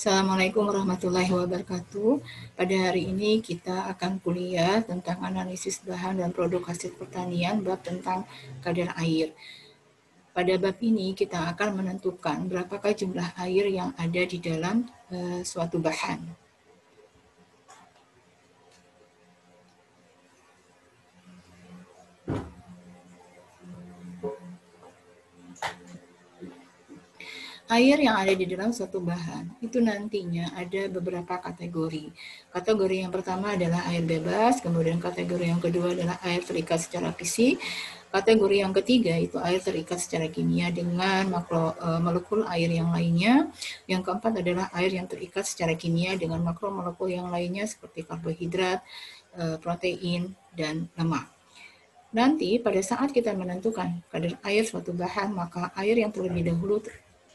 Assalamualaikum warahmatullahi wabarakatuh. Pada hari ini kita akan kuliah tentang analisis bahan dan produk hasil pertanian, bab tentang kadar air. Pada bab ini kita akan menentukan berapakah jumlah air yang ada di dalam suatu bahan. Air yang ada di dalam suatu bahan itu nantinya ada beberapa kategori. Kategori yang pertama adalah air bebas, kemudian kategori yang kedua adalah air terikat secara fisik, kategori yang ketiga itu air terikat secara kimia dengan molekul air yang lainnya. Yang keempat adalah air yang terikat secara kimia dengan makromolekul yang lainnya seperti karbohidrat, protein, dan lemak. Nanti pada saat kita menentukan kadar air suatu bahan, maka air yang terlebih dahulu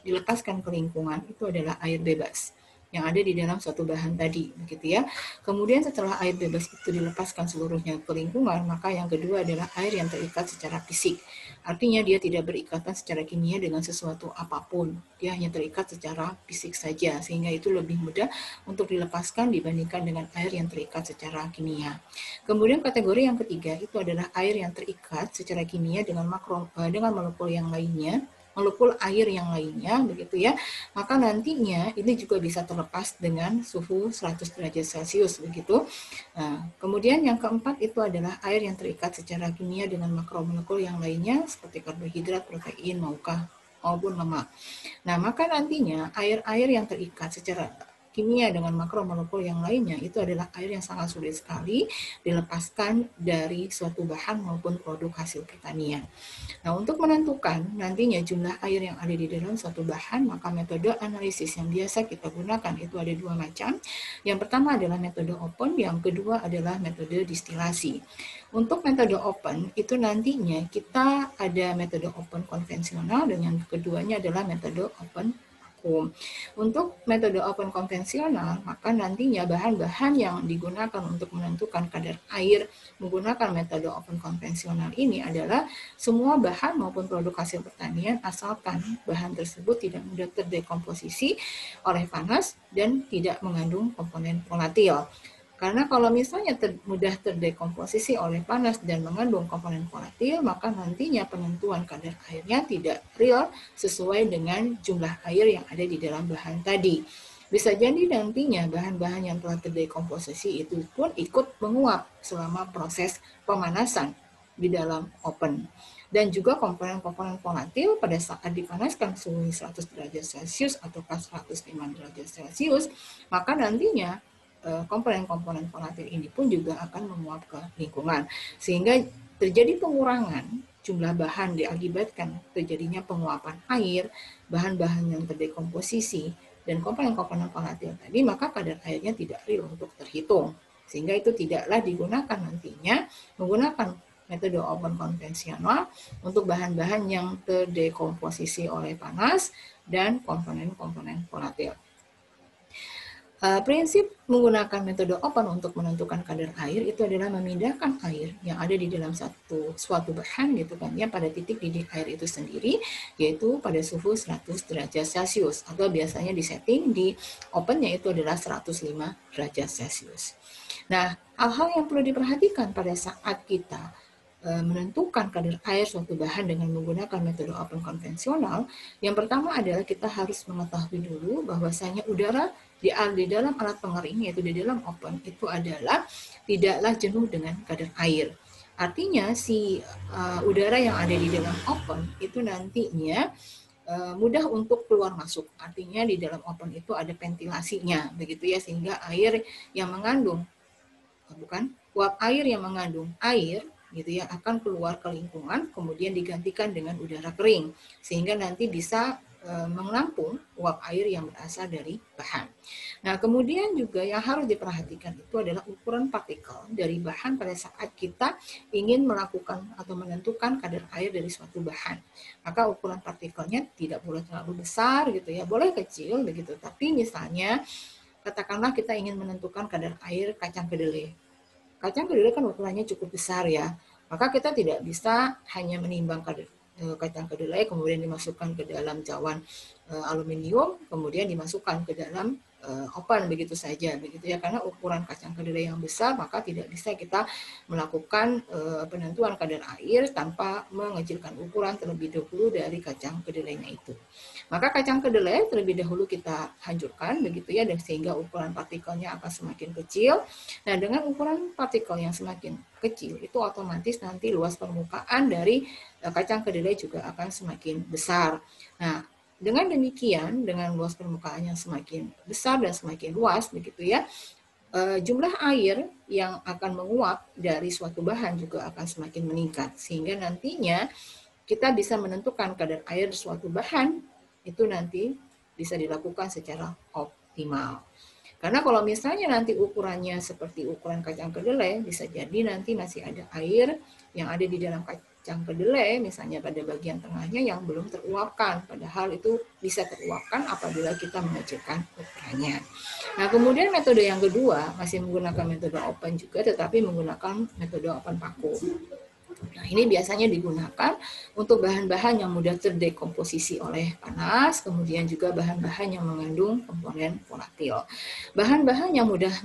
dilepaskan ke lingkungan itu adalah air bebas yang ada di dalam suatu bahan tadi, begitu ya. Kemudian setelah air bebas itu dilepaskan seluruhnya ke lingkungan, maka yang kedua adalah air yang terikat secara fisik. Artinya dia tidak berikatan secara kimia dengan sesuatu apapun, dia hanya terikat secara fisik saja, sehingga itu lebih mudah untuk dilepaskan dibandingkan dengan air yang terikat secara kimia. Kemudian kategori yang ketiga itu adalah air yang terikat secara kimia dengan molekul yang lainnya, molekul air yang lainnya, begitu ya. Maka nantinya ini juga bisa terlepas dengan suhu 100 derajat Celcius, begitu. Nah, kemudian yang keempat itu adalah air yang terikat secara kimia dengan makromolekul yang lainnya seperti karbohidrat, protein, maupun lemak. Nah, maka nantinya air-air yang terikat secara kimia dengan makromolekul yang lainnya itu adalah air yang sangat sulit sekali dilepaskan dari suatu bahan maupun produk hasil pertanian. Nah, untuk menentukan nantinya jumlah air yang ada di dalam suatu bahan, maka metode analisis yang biasa kita gunakan itu ada dua macam. Yang pertama adalah metode open, yang kedua adalah metode distilasi. Untuk metode open, itu nantinya kita ada metode open konvensional dan yang keduanya adalah metode open vakum. Untuk metode open konvensional, maka nantinya bahan-bahan yang digunakan untuk menentukan kadar air menggunakan metode open konvensional ini adalah semua bahan maupun produk hasil pertanian asalkan bahan tersebut tidak mudah terdekomposisi oleh panas dan tidak mengandung komponen volatil. Karena kalau misalnya mudah terdekomposisi oleh panas dan mengandung komponen volatil, maka nantinya penentuan kadar airnya tidak real sesuai dengan jumlah air yang ada di dalam bahan tadi. Bisa jadi nantinya bahan-bahan yang telah terdekomposisi itu pun ikut menguap selama proses pemanasan di dalam oven. Dan juga komponen-komponen volatil pada saat dipanaskan suhu 100 derajat Celcius atau 105 derajat Celcius, maka nantinya komponen-komponen volatil ini pun juga akan menguap ke lingkungan. Sehingga terjadi pengurangan jumlah bahan diakibatkan terjadinya penguapan air, bahan-bahan yang terdekomposisi, dan komponen-komponen volatil tadi, maka kadar airnya tidak real untuk terhitung. Sehingga itu tidaklah digunakan nantinya menggunakan metode open konvensional untuk bahan-bahan yang terdekomposisi oleh panas dan komponen-komponen volatil. Prinsip menggunakan metode open untuk menentukan kadar air itu adalah memindahkan air yang ada di dalam suatu bahan gitu kan ya pada titik didih air itu sendiri, yaitu pada suhu 100 derajat Celcius atau biasanya disetting di opennya itu adalah 105 derajat Celcius. Nah, hal-hal yang perlu diperhatikan pada saat kita menentukan kadar air suatu bahan dengan menggunakan metode open konvensional, yang pertama adalah kita harus mengetahui dulu bahwasanya udara di dalam alat pengering, yaitu di dalam oven, itu adalah tidaklah jenuh dengan kadar air. Artinya si udara yang ada di dalam oven itu nantinya mudah untuk keluar masuk. Artinya di dalam oven itu ada ventilasinya, begitu ya, sehingga air yang mengandung uap air yang mengandung air gitu ya akan keluar ke lingkungan, kemudian digantikan dengan udara kering sehingga nanti bisa menampung uap air yang berasal dari bahan. Nah, kemudian juga yang harus diperhatikan itu adalah ukuran partikel dari bahan pada saat kita ingin melakukan atau menentukan kadar air dari suatu bahan. Maka ukuran partikelnya tidak boleh terlalu besar gitu ya, boleh kecil begitu. Tapi misalnya katakanlah kita ingin menentukan kadar air kacang kedelai. Kacang kedelai kan ukurannya cukup besar ya, maka kita tidak bisa hanya menimbang kadar kacang kedelai, kemudian dimasukkan ke dalam cawan aluminium, kemudian dimasukkan ke dalam oven begitu saja, begitu ya. Karena ukuran kacang kedelai yang besar, maka tidak bisa kita melakukan penentuan kadar air tanpa mengecilkan ukuran terlebih dahulu dari kacang kedelainya itu. Maka kacang kedelai terlebih dahulu kita hancurkan begitu ya, dan sehingga ukuran partikelnya akan semakin kecil. Nah, dengan ukuran partikel yang semakin kecil itu otomatis nanti luas permukaan dari kacang kedelai juga akan semakin besar. Nah, dengan demikian, dengan luas permukaan yang semakin besar dan semakin luas begitu ya, jumlah air yang akan menguap dari suatu bahan juga akan semakin meningkat, sehingga nantinya kita bisa menentukan kadar air suatu bahan itu nanti bisa dilakukan secara optimal. Karena kalau misalnya nanti ukurannya seperti ukuran kacang kedelai, bisa jadi nanti masih ada air yang ada di dalam kacang kedelai, misalnya pada bagian tengahnya yang belum teruapkan, padahal itu bisa teruapkan apabila kita mengecilkan ukurannya. Nah, kemudian metode yang kedua masih menggunakan metode open juga, tetapi menggunakan metode open vacuum. Nah, ini biasanya digunakan untuk bahan-bahan yang mudah terdekomposisi oleh panas, kemudian juga bahan-bahan yang mengandung komponen volatil. Bahan-bahan yang mudah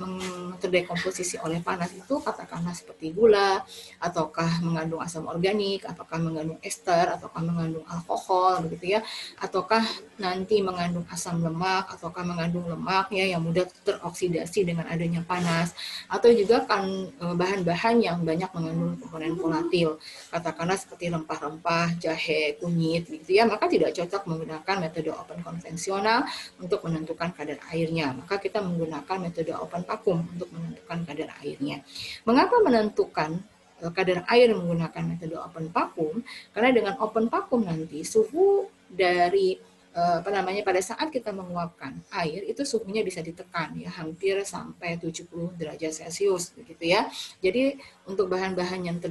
terdekomposisi oleh panas itu katakanlah seperti gula, ataukah mengandung asam organik, apakah mengandung ester, ataukah mengandung alkohol, begitu ya, ataukah nanti mengandung asam lemak, ataukah mengandung lemak ya yang mudah teroksidasi dengan adanya panas, atau juga kan bahan-bahan yang banyak mengandung komponen volatil, katakanlah seperti rempah-rempah, jahe, kunyit, gitu ya, maka tidak cocok menggunakan metode oven konvensional untuk menentukan kadar airnya. Maka kita menggunakan metode oven vacuum untuk menentukan kadar airnya. Mengapa menentukan kadar air menggunakan metode oven vacuum? Karena dengan oven vacuum nanti suhu dari pada saat kita menguapkan air itu suhunya bisa ditekan ya hampir sampai 70 derajat Celcius begitu ya. Jadi untuk bahan-bahan yang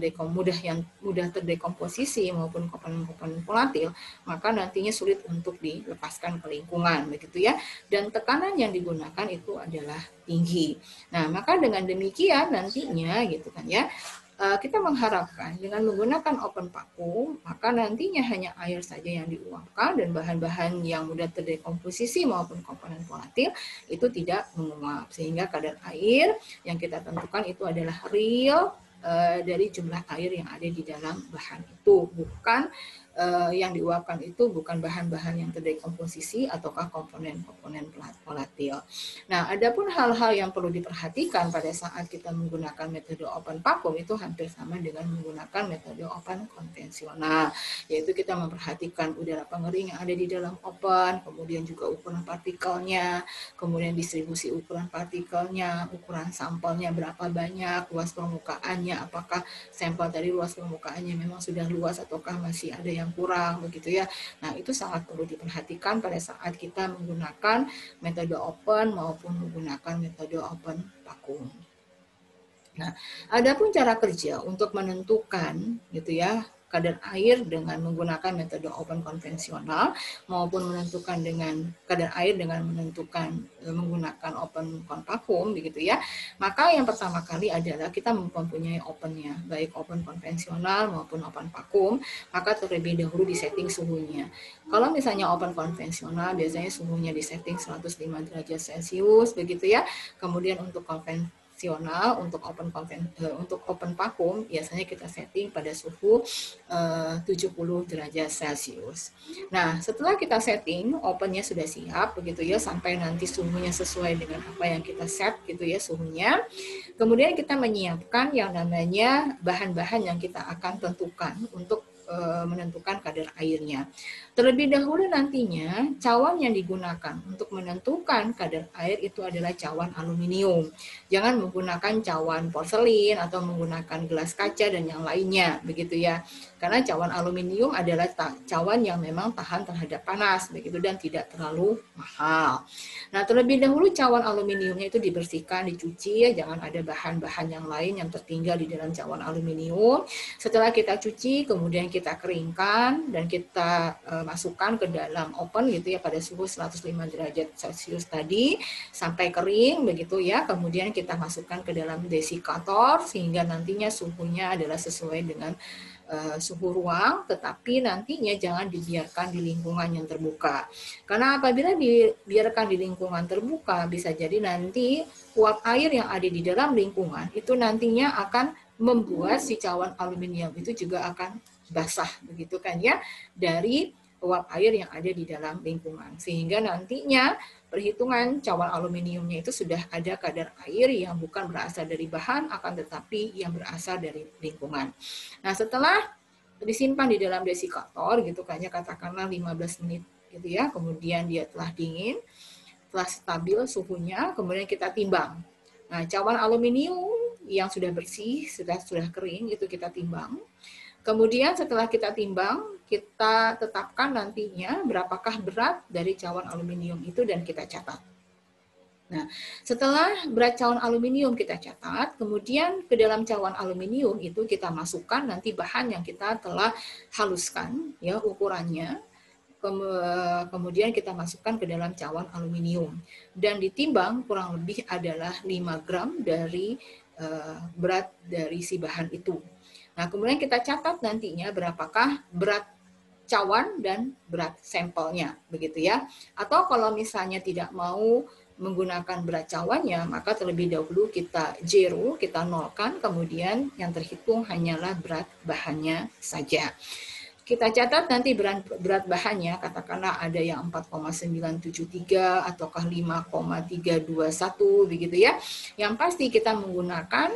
mudah terdekomposisi maupun komponen-komponen volatil, maka nantinya sulit untuk dilepaskan ke lingkungan begitu ya. Dan tekanan yang digunakan itu adalah tinggi. Nah, maka dengan demikian nantinya gitu kan ya, kita mengharapkan dengan menggunakan oven vacuum, maka nantinya hanya air saja yang diuapkan dan bahan-bahan yang mudah terdekomposisi maupun komponen volatil itu tidak menguap, sehingga kadar air yang kita tentukan itu adalah real dari jumlah air yang ada di dalam bahan itu, bukan yang diuapkan itu bukan bahan-bahan yang terdekomposisi ataukah komponen-komponen volatil. Nah, adapun hal-hal yang perlu diperhatikan pada saat kita menggunakan metode oven vacuum itu hampir sama dengan menggunakan metode oven konvensional, yaitu kita memperhatikan udara pengering yang ada di dalam oven, kemudian juga ukuran partikelnya, kemudian distribusi ukuran partikelnya, ukuran sampelnya berapa banyak, luas permukaannya, apakah sampel dari luas permukaannya memang sudah luas ataukah masih ada yang kurang begitu ya. Nah, itu sangat perlu diperhatikan pada saat kita menggunakan metode oven maupun menggunakan metode oven vacuum. Nah, adapun cara kerja untuk menentukan gitu ya kadar air dengan menggunakan metode oven konvensional maupun menentukan dengan kadar air dengan menggunakan oven vacuum begitu ya. Maka yang pertama kali adalah kita mempunyai ovennya, baik oven konvensional maupun oven vacuum, maka terlebih dahulu disetting suhunya. Kalau misalnya oven konvensional biasanya suhunya disetting 105 derajat Celcius begitu ya. Kemudian untuk untuk oven vacuum biasanya kita setting pada suhu 70 derajat Celcius. Nah, setelah kita setting, ovennya sudah siap begitu ya, sampai nanti suhunya sesuai dengan apa yang kita set gitu ya suhunya. Kemudian kita menyiapkan yang namanya bahan-bahan yang kita akan tentukan untuk menentukan kadar airnya. Terlebih dahulu nantinya cawan yang digunakan untuk menentukan kadar air itu adalah cawan aluminium. Jangan menggunakan cawan porselin atau menggunakan gelas kaca dan yang lainnya begitu ya. Karena cawan aluminium adalah cawan yang memang tahan terhadap panas begitu dan tidak terlalu mahal. Nah, terlebih dahulu cawan aluminiumnya itu dibersihkan, dicuci ya, jangan ada bahan-bahan yang lain yang tertinggal di dalam cawan aluminium. Setelah kita cuci, kemudian kita keringkan dan kita masukkan ke dalam oven gitu ya pada suhu 105 derajat Celcius tadi sampai kering begitu ya. Kemudian kita masukkan ke dalam desikator sehingga nantinya suhunya adalah sesuai dengan suhu ruang, tetapi nantinya jangan dibiarkan di lingkungan yang terbuka. Karena apabila dibiarkan di lingkungan terbuka, bisa jadi nanti uap air yang ada di dalam lingkungan itu nantinya akan membuat si cawan aluminium itu juga akan basah, begitu kan ya, dari uap air yang ada di dalam lingkungan. Sehingga nantinya perhitungan cawan aluminiumnya itu sudah ada kadar air yang bukan berasal dari bahan, akan tetapi yang berasal dari lingkungan. Nah, setelah disimpan di dalam desikator gitu kan ya, katakanlah 15 menit gitu ya, kemudian dia telah dingin, telah stabil suhunya, kemudian kita timbang. Nah, cawan aluminium yang sudah bersih, sudah kering itu kita timbang. Kemudian setelah kita timbang, kita tetapkan nantinya berapakah berat dari cawan aluminium itu dan kita catat. Nah, setelah berat cawan aluminium kita catat, kemudian ke dalam cawan aluminium itu kita masukkan nanti bahan yang kita telah haluskan ya ukurannya. Kemudian kita masukkan ke dalam cawan aluminium dan ditimbang kurang lebih adalah 5 gram dari berat dari si bahan itu. Nah, kemudian kita catat nantinya berapakah berat cawan dan berat sampelnya, begitu ya. Atau kalau misalnya tidak mau menggunakan berat cawannya, maka terlebih dahulu kita zero, kita nolkan, kemudian yang terhitung hanyalah berat bahannya saja. Kita catat nanti berat bahannya, katakanlah ada yang 4,973 ataukah 5,321 begitu ya. Yang pasti kita menggunakan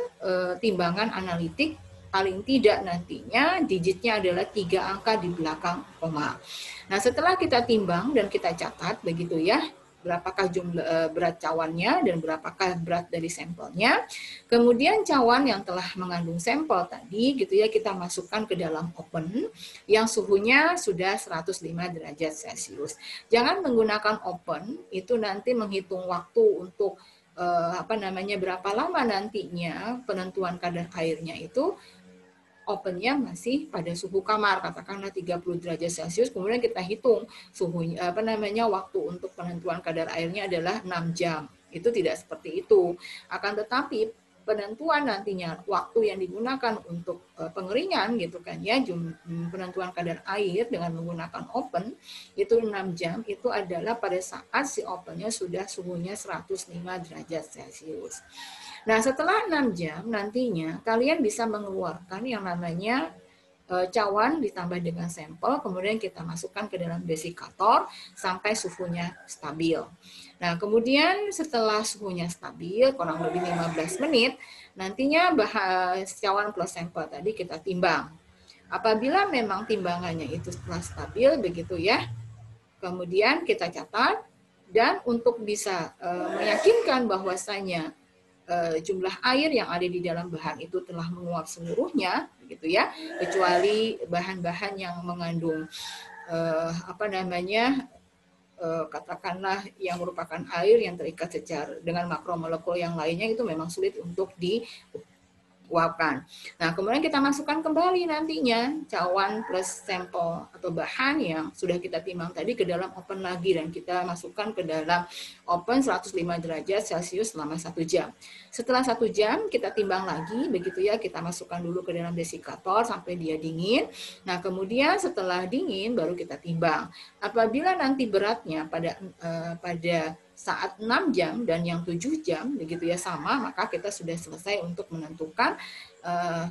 timbangan analitik, paling tidak nantinya digitnya adalah 3 angka di belakang koma. Nah, setelah kita timbang dan kita catat begitu ya, berapakah jumlah berat cawannya dan berapakah berat dari sampelnya. Kemudian cawan yang telah mengandung sampel tadi gitu ya, kita masukkan ke dalam oven yang suhunya sudah 105 derajat Celcius. Jangan menggunakan oven, itu nanti menghitung waktu untuk berapa lama nantinya penentuan kadar airnya itu. Ovennya masih pada suhu kamar, katakanlah 30 derajat Celcius, kemudian kita hitung suhunya waktu untuk penentuan kadar airnya adalah 6 jam. Itu tidak seperti itu. Akan tetapi penentuan nantinya waktu yang digunakan untuk pengeringan gitu kan ya, penentuan kadar air dengan menggunakan oven itu 6 jam, itu adalah pada saat si ovennya sudah suhunya 105 derajat Celcius. Nah, setelah 6 jam nantinya kalian bisa mengeluarkan yang namanya cawan ditambah dengan sampel, kemudian kita masukkan ke dalam desikator sampai suhunya stabil. Nah, kemudian setelah suhunya stabil, kurang lebih 15 menit, nantinya cawan plus sampel tadi kita timbang. Apabila memang timbangannya itu setelah stabil, begitu ya, kemudian kita catat, dan untuk bisa meyakinkan bahwasanya jumlah air yang ada di dalam bahan itu telah menguap seluruhnya, begitu ya, kecuali bahan-bahan yang mengandung katakanlah yang merupakan air yang terikat secara dengan makromolekul yang lainnya, itu memang sulit untuk diuapkan. Nah, kemudian kita masukkan kembali nantinya cawan plus sampel atau bahan yang sudah kita timbang tadi ke dalam oven lagi, dan kita masukkan ke dalam oven 105 derajat Celcius selama 1 jam. Setelah 1 jam kita timbang lagi, begitu ya, kita masukkan dulu ke dalam desikator sampai dia dingin. Nah, kemudian setelah dingin baru kita timbang. Apabila nanti beratnya pada saat 6 jam dan yang 7 jam begitu ya sama, maka kita sudah selesai untuk menentukan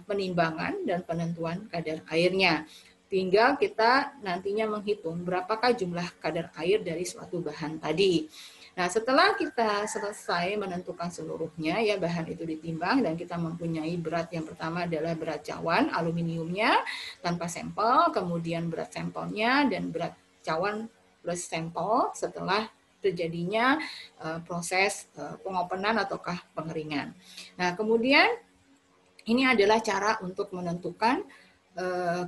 penimbangan dan penentuan kadar airnya. Tinggal kita nantinya menghitung berapakah jumlah kadar air dari suatu bahan tadi. Nah, setelah kita selesai menentukan seluruhnya ya, bahan itu ditimbang dan kita mempunyai berat yang pertama adalah berat cawan aluminiumnya tanpa sampel, kemudian berat sampelnya dan berat cawan plus sampel setelah terjadinya proses pengopenan ataukah pengeringan. Nah, kemudian ini adalah cara untuk menentukan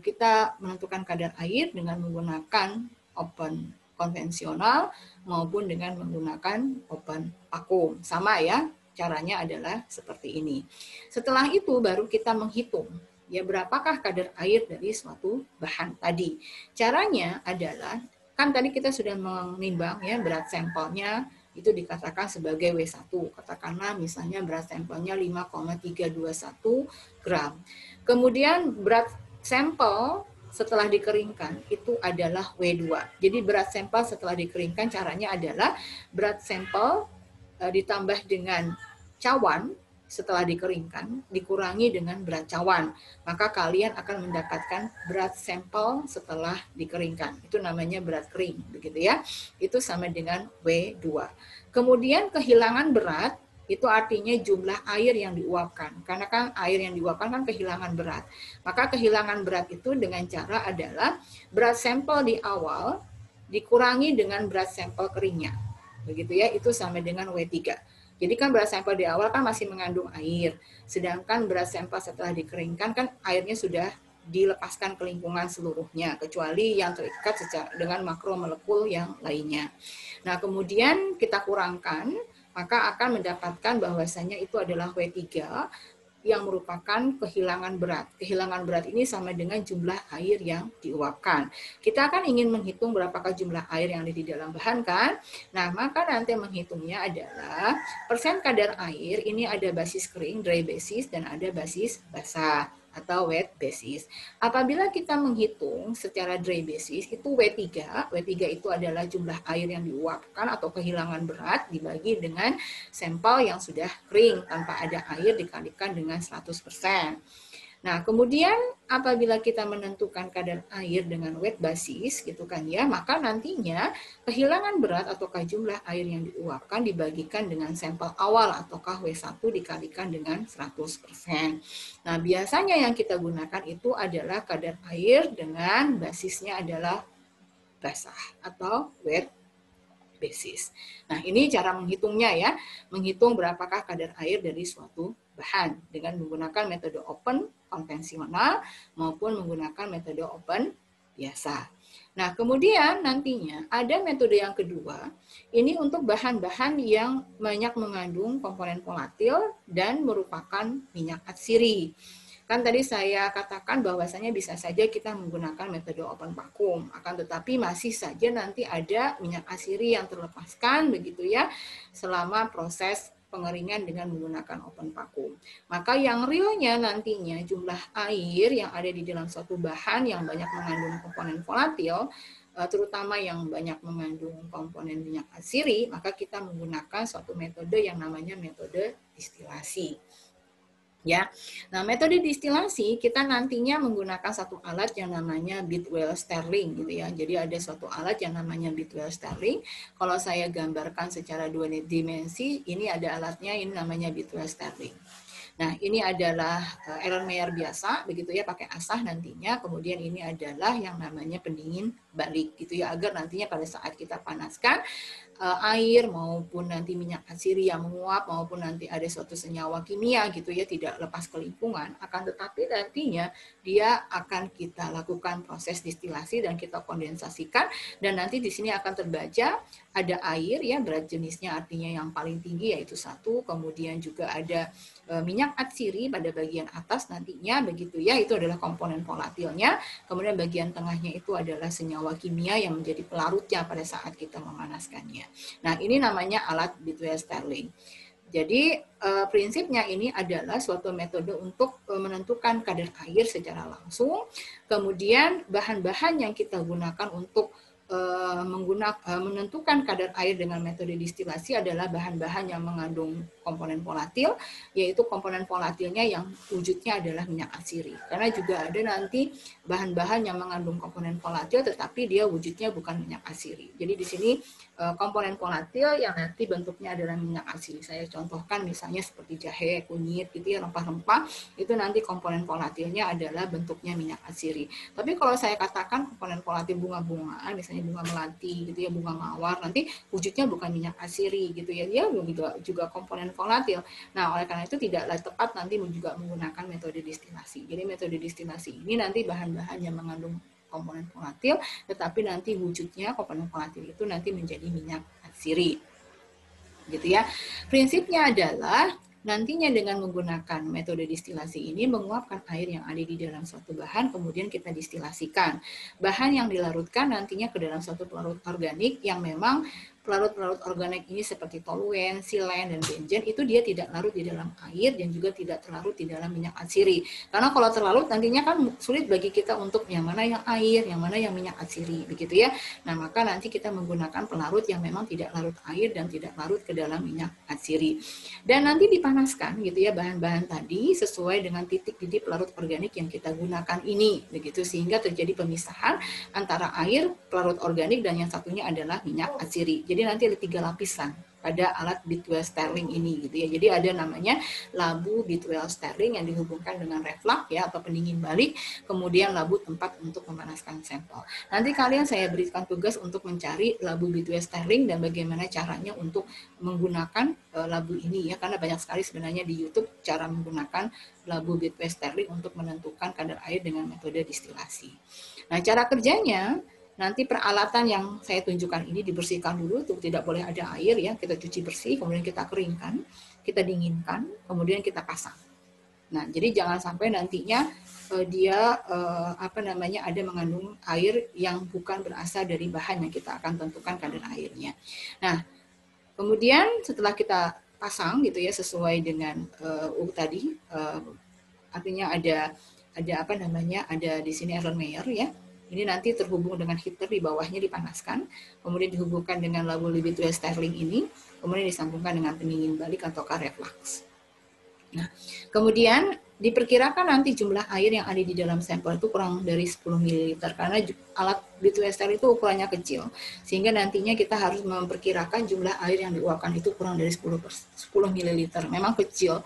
kita menentukan kadar air dengan menggunakan oven konvensional maupun dengan menggunakan oven vakum. Sama ya, caranya adalah seperti ini. Setelah itu baru kita menghitung ya berapakah kadar air dari suatu bahan tadi. Caranya adalah, kan tadi kita sudah menimbang ya berat sampelnya itu dikatakan sebagai W1. Katakanlah misalnya berat sampelnya 5,321 gram. Kemudian berat sampel setelah dikeringkan itu adalah W2. Jadi berat sampel setelah dikeringkan caranya adalah berat sampel ditambah dengan cawan setelah dikeringkan dikurangi dengan berat cawan, maka kalian akan mendapatkan berat sampel setelah dikeringkan. Itu namanya berat kering, begitu ya. Itu sama dengan W2. Kemudian kehilangan berat itu artinya jumlah air yang diuapkan. Karena kan air yang diuapkan kan kehilangan berat. Maka kehilangan berat itu dengan cara adalah berat sampel di awal dikurangi dengan berat sampel keringnya. Begitu ya, itu sama dengan W3. Jadi kan berat sampel di awal kan masih mengandung air. Sedangkan berat sampel setelah dikeringkan kan airnya sudah dilepaskan ke lingkungan seluruhnya, kecuali yang terikat dengan makromolekul yang lainnya. Nah, kemudian kita kurangkan, maka akan mendapatkan bahwasanya itu adalah W3 yang merupakan kehilangan berat. Kehilangan berat ini sama dengan jumlah air yang diuapkan. Kita akan ingin menghitung berapakah jumlah air yang ada di dalam bahan kan? Nah, maka nanti menghitungnya adalah persen kadar air, ini ada basis kering, dry basis, dan ada basis basah atau wet basis. Apabila kita menghitung secara dry basis itu W3 itu adalah jumlah air yang diuapkan atau kehilangan berat dibagi dengan sampel yang sudah kering tanpa ada air dikalikan dengan 100%. Nah, kemudian apabila kita menentukan kadar air dengan wet basis gitu kan ya, maka nantinya kehilangan berat ataukah jumlah air yang diuapkan dibagikan dengan sampel awal ataukah W1 dikalikan dengan 100%. Nah, biasanya yang kita gunakan itu adalah kadar air dengan basisnya adalah basah atau wet basis. Nah, ini cara menghitungnya ya, menghitung berapakah kadar air dari suatu bahan dengan menggunakan metode open konvensional maupun menggunakan metode open biasa. Nah, kemudian nantinya ada metode yang kedua, ini untuk bahan-bahan yang banyak mengandung komponen volatil dan merupakan minyak atsiri. Kan tadi saya katakan bahwasanya bisa saja kita menggunakan metode open vacuum, akan tetapi masih saja nanti ada minyak atsiri yang terlepaskan begitu ya selama proses pengeringan dengan menggunakan open vacuum. Maka yang realnya nantinya jumlah air yang ada di dalam suatu bahan yang banyak mengandung komponen volatil, terutama yang banyak mengandung komponen minyak atsiri, maka kita menggunakan suatu metode yang namanya metode distilasi. Ya, nah metode distilasi kita nantinya menggunakan satu alat yang namanya Bidwell Sterling gitu ya. Jadi ada suatu alat yang namanya Bidwell Sterling. Kalau saya gambarkan secara dua dimensi, ini ada alatnya, ini namanya Bidwell Sterling. Nah, ini adalah Erlenmeyer biasa, begitu ya, pakai asah nantinya. Kemudian ini adalah yang namanya pendingin balik, gitu ya, agar nantinya pada saat kita panaskan, air maupun nanti minyak atsiri yang menguap maupun nanti ada suatu senyawa kimia gitu ya tidak lepas ke lingkungan, akan tetapi nantinya dia akan kita lakukan proses distilasi dan kita kondensasikan dan nanti di sini akan terbaca ada air ya, berat jenisnya artinya yang paling tinggi yaitu 1, kemudian juga ada minyak atsiri pada bagian atas nantinya begitu ya, itu adalah komponen volatilnya, kemudian bagian tengahnya itu adalah senyawa kimia yang menjadi pelarutnya pada saat kita memanaskannya. Nah, ini namanya alat Bidwell Sterling. Jadi prinsipnya ini adalah suatu metode untuk menentukan kadar air secara langsung. Kemudian bahan-bahan yang kita gunakan untuk menentukan kadar air dengan metode distilasi adalah bahan-bahan yang mengandung komponen volatil, yaitu komponen volatilnya yang wujudnya adalah minyak atsiri. Karena juga ada nanti bahan-bahan yang mengandung komponen volatil tetapi dia wujudnya bukan minyak atsiri. Jadi di sini komponen volatil yang nanti bentuknya adalah minyak atsiri. Saya contohkan misalnya seperti jahe, kunyit, gitu ya, rempah-rempah, itu nanti komponen volatilnya adalah bentuknya minyak atsiri. Tapi kalau saya katakan komponen volatil bunga-bungaan, misalnya bunga melati, gitu ya, bunga mawar, nanti wujudnya bukan minyak atsiri, gitu ya, dia juga komponen volatil. Nah, oleh karena itu tidaklah tepat nanti juga menggunakan metode distilasi. Jadi metode distilasi ini nanti bahan-bahan yang mengandung komponen volatil, tetapi nanti wujudnya komponen volatil itu nanti menjadi minyak atsiri. Gitu ya. Prinsipnya adalah nantinya dengan menggunakan metode distilasi ini menguapkan air yang ada di dalam suatu bahan, kemudian kita distilasikan. Bahan yang dilarutkan nantinya ke dalam suatu pelarut organik yang memang pelarut-pelarut organik ini seperti toluen, silen, dan benzen itu dia tidak larut di dalam air dan juga tidak terlarut di dalam minyak atsiri. Karena kalau terlarut nantinya kan sulit bagi kita untuk yang mana yang air, yang mana yang minyak atsiri, begitu ya. Nah, maka nanti kita menggunakan pelarut yang memang tidak larut air dan tidak larut ke dalam minyak atsiri. Dan nanti dipanaskan gitu ya bahan-bahan tadi sesuai dengan titik didih pelarut organik yang kita gunakan ini, begitu, sehingga terjadi pemisahan antara air, pelarut organik, dan yang satunya adalah minyak atsiri. Jadi nanti ada 3 lapisan pada alat B12 Sterling ini gitu ya. Jadi ada namanya labu B12 Sterling yang dihubungkan dengan reflux ya atau pendingin balik, kemudian labu tempat untuk memanaskan sampel. Nanti kalian saya berikan tugas untuk mencari labu B12 Sterling dan bagaimana caranya untuk menggunakan labu ini ya, karena banyak sekali sebenarnya di YouTube cara menggunakan labu B12 Sterling untuk menentukan kadar air dengan metode distilasi. Nah, cara kerjanya nanti peralatan yang saya tunjukkan ini dibersihkan dulu, tuh tidak boleh ada air ya, kita cuci bersih, kemudian kita keringkan, kita dinginkan, kemudian kita pasang. Nah, jadi jangan sampai nantinya dia ada mengandung air yang bukan berasal dari bahan yang kita akan tentukan kadar airnya. Nah, kemudian setelah kita pasang gitu ya sesuai dengan tadi, artinya ada di sini Erlenmeyer ya. Ini nanti terhubung dengan heater di bawahnya dipanaskan, kemudian dihubungkan dengan labu B12 Sterling ini, kemudian disambungkan dengan pendingin balik atau reflux. Nah, kemudian diperkirakan nanti jumlah air yang ada di dalam sampel itu kurang dari 10 ml karena alat B12 Sterling itu ukurannya kecil, sehingga nantinya kita harus memperkirakan jumlah air yang diuapkan itu kurang dari 10 ml. Memang kecil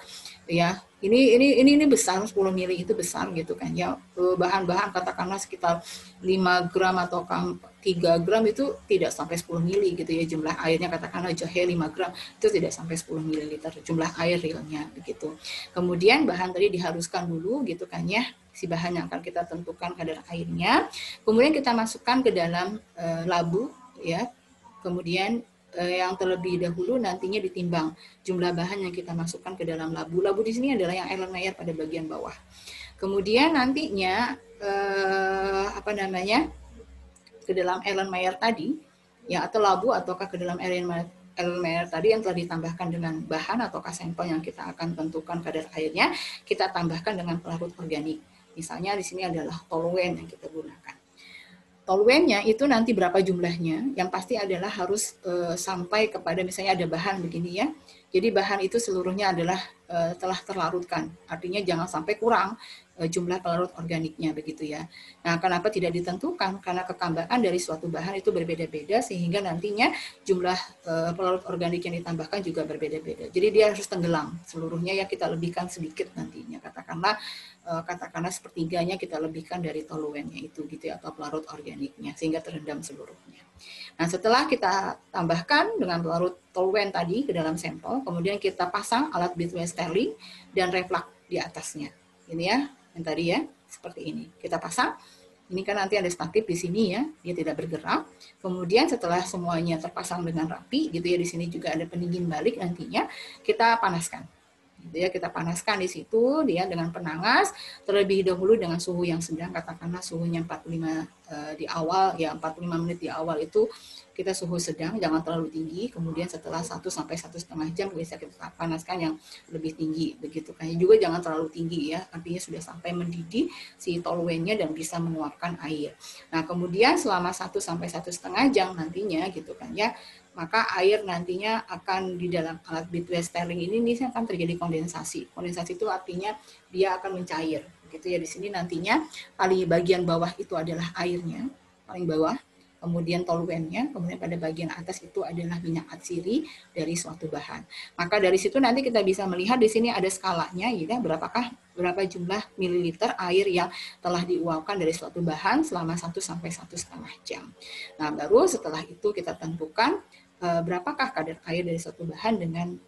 ya. Ini besar, 10 mili itu besar gitu kan ya. Bahan-bahan katakanlah sekitar 5 gram atau 3 gram itu tidak sampai 10 mili gitu ya jumlah airnya, katakanlah jahe 5 gram itu tidak sampai 10 mililiter jumlah air realnya begitu. Kemudian bahan tadi diharuskan dulu gitu kan ya, si bahan yang akan kita tentukan kadar airnya. Kemudian kita masukkan ke dalam labu ya. Kemudian yang terlebih dahulu nantinya ditimbang jumlah bahan yang kita masukkan ke dalam labu. Labu di sini adalah yang Erlenmeyer pada bagian bawah. Kemudian nantinya ke dalam Erlenmeyer tadi ya, atau labu ataukah ke dalam Erlenmeyer tadi yang telah ditambahkan dengan bahan atau sampel yang kita akan tentukan kadar airnya, kita tambahkan dengan pelarut organik. Misalnya di sini adalah toluen yang kita gunakan. Toluennya itu nanti berapa jumlahnya, yang pasti adalah harus sampai kepada misalnya ada bahan begini ya. Jadi bahan itu seluruhnya adalah telah terlarutkan. Artinya jangan sampai kurang jumlah pelarut organiknya begitu ya. Nah, kenapa tidak ditentukan? Karena ketambahan dari suatu bahan itu berbeda-beda sehingga nantinya jumlah pelarut organik yang ditambahkan juga berbeda-beda. Jadi dia harus tenggelam seluruhnya ya, kita lebihkan sedikit nantinya. Katakanlah sepertiganya kita lebihkan dari toluennya itu gitu ya, atau pelarut organiknya sehingga terendam seluruhnya. Nah, setelah kita tambahkan dengan pelarut toluen tadi ke dalam sampel, kemudian kita pasang alat B12 Sterling dan reflux di atasnya. Ini ya, yang tadi ya, seperti ini. Kita pasang. Ini kan nanti ada statif di sini ya, dia tidak bergerak. Kemudian setelah semuanya terpasang dengan rapi gitu ya, di sini juga ada pendingin balik nantinya, kita panaskan. Gitu ya, kita panaskan di situ dia dengan penangas terlebih dahulu dengan suhu yang sedang, katakanlah suhunya 45 di awal ya, 45 menit di awal itu kita suhu sedang, jangan terlalu tinggi. Kemudian setelah 1 sampai 1,5 jam bisa kita panaskan yang lebih tinggi begitu kan. Juga jangan terlalu tinggi ya, artinya sudah sampai mendidih si toluennya dan bisa menguapkan air. Nah, kemudian selama 1 sampai 1,5 jam nantinya gitu kan ya, maka air nantinya akan di dalam alat B12 Sterling ini akan terjadi kondensasi. Kondensasi itu artinya dia akan mencair. Gitu ya, di sini nantinya paling bagian bawah itu adalah airnya, paling bawah. Kemudian toluennya, kemudian pada bagian atas itu adalah minyak atsiri dari suatu bahan. Maka dari situ nanti kita bisa melihat di sini ada skalanya, ya, berapa jumlah mililiter air yang telah diuapkan dari suatu bahan selama 1 sampai 1,5 jam. Nah, baru setelah itu kita tentukan berapakah kadar air dari suatu bahan dengan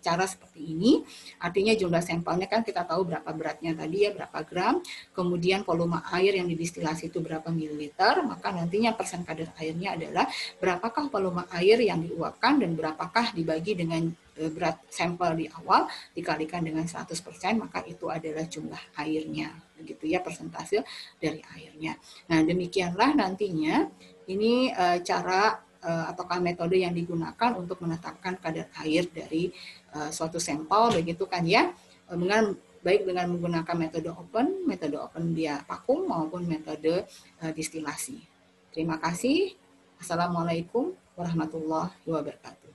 cara seperti ini. Artinya jumlah sampelnya kan kita tahu berapa beratnya tadi ya, berapa gram, kemudian volume air yang didistilasi itu berapa mililiter, maka nantinya persen kadar airnya adalah berapakah volume air yang diuapkan dan berapakah dibagi dengan berat sampel di awal dikalikan dengan 100%, maka itu adalah jumlah airnya, begitu ya, persentase dari airnya. Nah, demikianlah nantinya ini cara ataukah metode yang digunakan untuk menetapkan kadar air dari suatu sampel, begitu kan ya, baik dengan menggunakan metode open via vakum maupun metode distilasi. Terima kasih. Assalamualaikum warahmatullahi wabarakatuh.